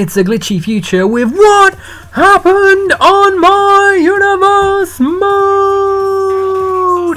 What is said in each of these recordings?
It's a glitchy future with What Happened on My Universe mode!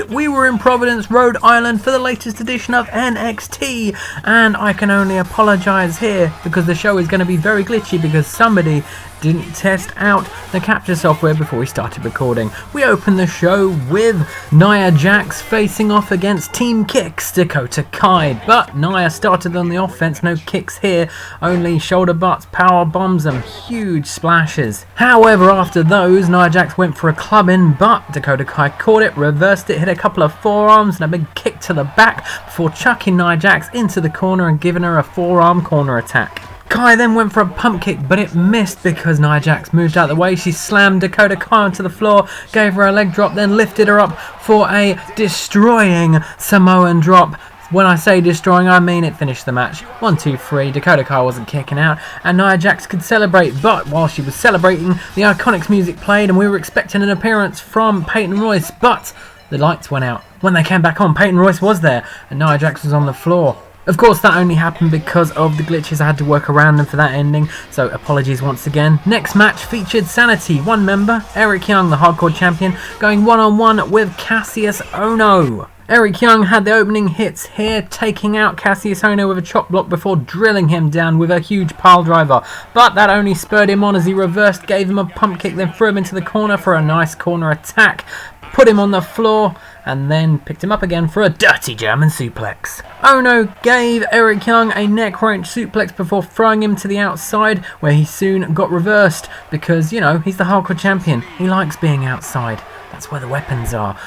We were in Providence, Rhode Island for the latest edition of NXT, and I can only apologise here because the show is going to be very glitchy because somebody didn't test out the capture software before we started recording. We opened the show with Nia Jax facing off against Team Kicks, Dakota Kai, but Nia started on the offense, no kicks here, only shoulder butts, power bombs and huge splashes. However, after those, Nia Jax went for a club-in, but Dakota Kai caught it, reversed it, hit a couple of forearms and a big kick to the back before chucking Nia Jax into the corner and giving her a forearm corner attack. Kai then went for a pump kick, but it missed because Nia Jax moved out of the way. She slammed Dakota Kai onto the floor, gave her a leg drop, then lifted her up for a destroying Samoan drop. When I say destroying, I mean it finished the match. 1, 2, 3, Dakota Kai wasn't kicking out, and Nia Jax could celebrate, but while she was celebrating, the Iconics music played and we were expecting an appearance from Peyton Royce, but the lights went out. When they came back on, Peyton Royce was there, and Nia Jax was on the floor. Of course, that only happened because of the glitches. I had to work around them for that ending, so apologies once again. Next match featured Sanity, one member, Eric Young, the hardcore champion, going one-on-one with Kassius Ohno. Eric Young had the opening hits here, taking out Kassius Ohno with a chop block before drilling him down with a huge pile driver. But that only spurred him on as he reversed, gave him a pump kick, then threw him into the corner for a nice corner attack. Put him on the floor and then picked him up again for a dirty German suplex. Ohno gave Eric Young a neck wrench suplex before throwing him to the outside, where he soon got reversed because, you know, he's the hardcore champion. He likes being outside. That's where the weapons are.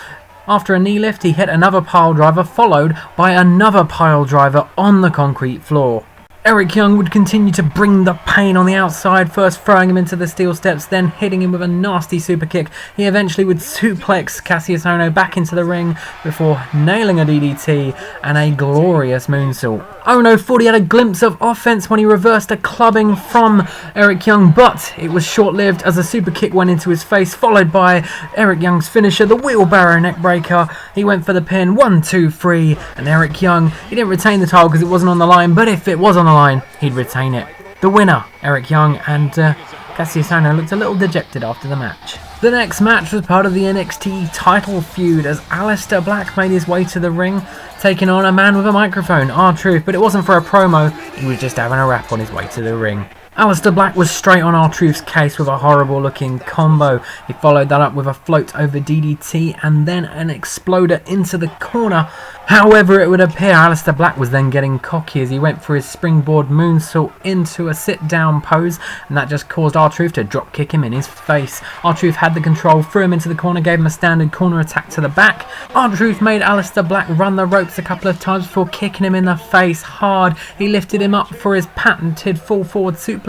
After a knee lift, he hit another pile driver, followed by another pile driver on the concrete floor. Eric Young would continue to bring the pain on the outside, first throwing him into the steel steps, then hitting him with a nasty super kick. He eventually would suplex Kassius Ohno back into the ring before nailing a DDT and a glorious moonsault. Ohno thought he had a glimpse of offense when he reversed a clubbing from Eric Young, but it was short-lived as a super kick went into his face, followed by Eric Young's finisher, the wheelbarrow neckbreaker. He went for the pin, 1, 2, 3, and Eric Young, he didn't retain the title because it wasn't on the line, but if it was on the line, he'd retain it. The winner, Eric Young, and Kassius Ohno looked a little dejected after the match. The next match was part of the NXT title feud as Alistair Black made his way to the ring, taking on a man with a microphone, RTruth, but it wasn't for a promo, he was just having a rap on his way to the ring. Alistair Black was straight on RTruth's case with a horrible looking combo. He followed that up with a float over DDT and then an exploder into the corner. However, it would appear Alistair Black was then getting cocky as he went for his springboard moonsault into a sit-down pose, and that just caused RTruth to drop kick him in his face. RTruth had the control, threw him into the corner, gave him a standard corner attack to the back. RTruth made Alistair Black run the ropes a couple of times before kicking him in the face hard. He lifted him up for his patented full forward suplex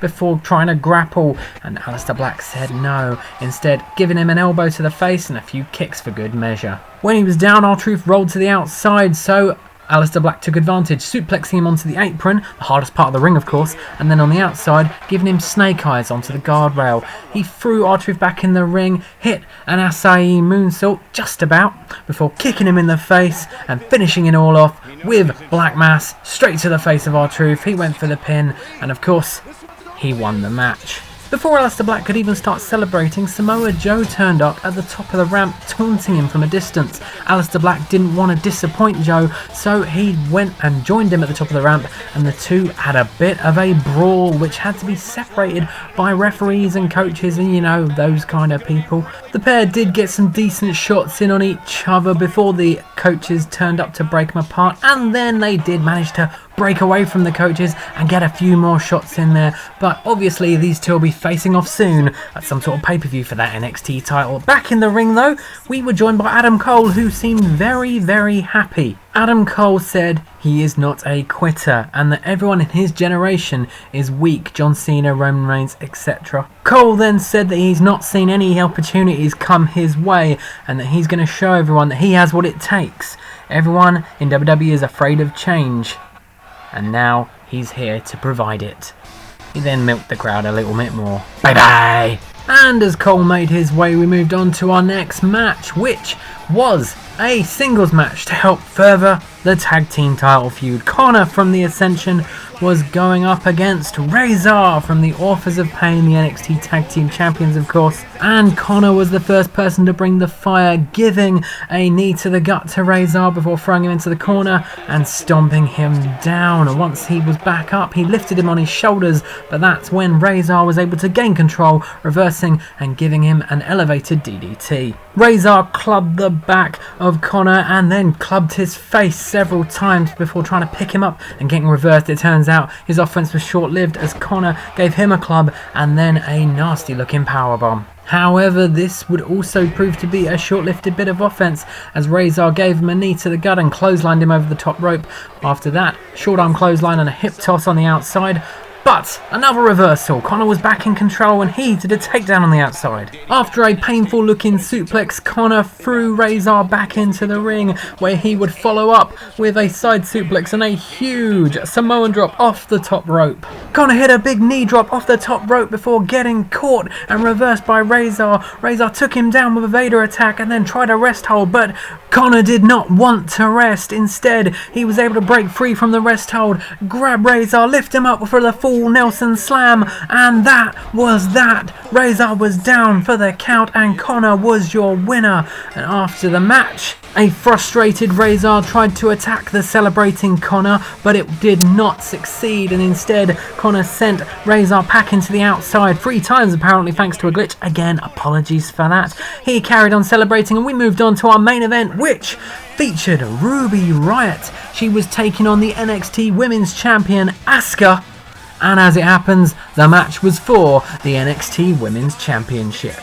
before trying to grapple, and Alistair Black said no, instead giving him an elbow to the face and a few kicks for good measure. When he was down, RTruth rolled to the outside, so Alistair Black took advantage, suplexing him onto the apron, the hardest part of the ring of course, and then on the outside, giving him snake eyes onto the guardrail. He threw RTruth back in the ring, hit an acai moonsault just about, before kicking him in the face and finishing it all off with Black Mass straight to the face of RTruth. He went for the pin, and of course, he won the match. Before Alistair Black could even start celebrating, Samoa Joe turned up at the top of the ramp, taunting him from a distance. Alistair Black didn't want to disappoint Joe, so he went and joined him at the top of the ramp, and the two had a bit of a brawl, which had to be separated by referees and coaches and, you know, those kind of people. The pair did get some decent shots in on each other before the coaches turned up to break them apart, and then they did manage to break away from the coaches and get a few more shots in there, but obviously these two will be facing off soon at some sort of pay-per-view for that NXT title. Back in the ring though, we were joined by Adam Cole, who seemed very, very happy. Adam Cole said he is not a quitter and that everyone in his generation is weak, John Cena, Roman Reigns, etc. Cole then said that he's not seen any opportunities come his way and that he's going to show everyone that he has what it takes. Everyone in WWE is afraid of change, and now he's here to provide it. He then milked the crowd a little bit more. Bye bye! And as Cole made his way, we moved on to our next match, which was a singles match to help further the tag team title feud. Connor from the Ascension was going up against Razor from the Authors of Pain, the NXT Tag Team Champions of course, and Connor was the first person to bring the fire, giving a knee to the gut to Razor before throwing him into the corner and stomping him down. Once he was back up, he lifted him on his shoulders, but that's when Razor was able to gain control, reversing and giving him an elevated DDT. Razor clubbed the back of Connor and then clubbed his face several times before trying to pick him up and getting reversed. It turns out his offense was short-lived as Connor gave him a club and then a nasty looking powerbomb. However, this would also prove to be a short-lived bit of offense as Razor gave him a knee to the gut and clotheslined him over the top rope. After that, short arm clothesline and a hip toss on the outside. But another reversal. Connor was back in control and he did a takedown on the outside. After a painful looking suplex, Connor threw Razor back into the ring where he would follow up with a side suplex and a huge Samoan drop off the top rope. Connor hit a big knee drop off the top rope before getting caught and reversed by Razor. Razor took him down with a Vader attack and then tried a rest hold, but Connor did not want to rest. Instead, he was able to break free from the rest hold, grab Razor, lift him up for the full Nelson slam, and that was that. Razor was down for the count and Connor was your winner. And after the match, a frustrated Razor tried to attack the celebrating Connor, but it did not succeed, and instead Connor sent Razor back into the outside 3 times apparently thanks to a glitch. Again, apologies for that. He carried on celebrating and we moved on to our main event, which featured Ruby Riott. She was taking on the NXT Women's Champion Asuka, and as it happens, the match was for the NXT Women's Championship.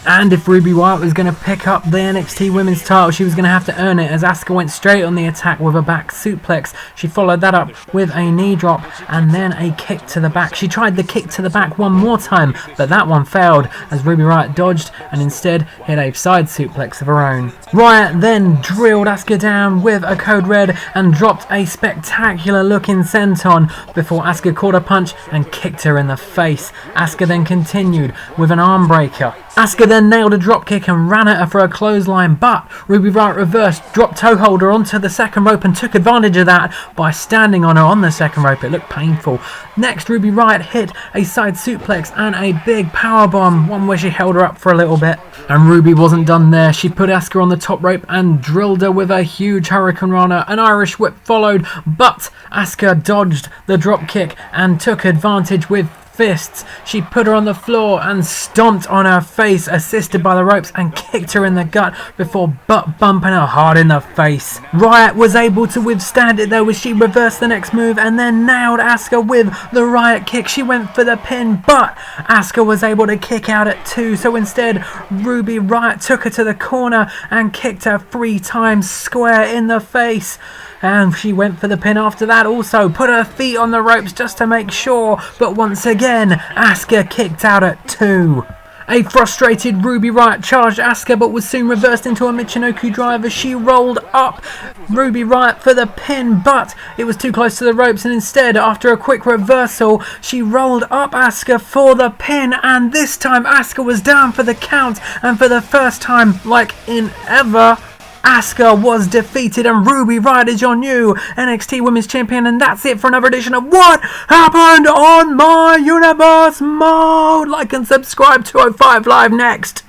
And if Ruby Riott was going to pick up the NXT Women's title, she was going to have to earn it as Asuka went straight on the attack with a back suplex. She followed that up with a knee drop and then a kick to the back. She tried the kick to the back one more time, but that one failed as Ruby Riott dodged and instead hit a side suplex of her own. Riott then drilled Asuka down with a code red and dropped a spectacular looking senton before Asuka caught a punch and kicked her in the face. Asuka then continued with an arm breaker. Asuka then nailed a dropkick and ran at her for a clothesline, but Ruby Riott reversed, dropped toe holder onto the second rope and took advantage of that by standing on her on the second rope. It looked painful. Next, Ruby Riott hit a side suplex and a big powerbomb, one where she held her up for a little bit. And Ruby wasn't done there. She put Asuka on the top rope and drilled her with a huge Hurricane Rana. An Irish whip followed, but Asuka dodged the dropkick and took advantage with fists. She put her on the floor and stomped on her face, assisted by the ropes, and kicked her in the gut before butt bumping her hard in the face. Riott was able to withstand it though as she reversed the next move and then nailed Asuka with the Riott kick. She went for the pin, but Asuka was able to kick out at 2, so instead Ruby Riott took her to the corner and kicked her 3 times square in the face. And she went for the pin after that also, put her feet on the ropes just to make sure, but once again, Asuka kicked out at 2. A frustrated Ruby Riott charged Asuka but was soon reversed into a Michinoku drive as she rolled up Ruby Riott for the pin, but it was too close to the ropes and instead, after a quick reversal, she rolled up Asuka for the pin, and this time Asuka was down for the count, and for the first time, like in ever, Asuka was defeated and Ruby Riott is your new NXT Women's Champion, and that's it for another edition of What Happened on My Universe Mode. Like and subscribe to 205 Live next.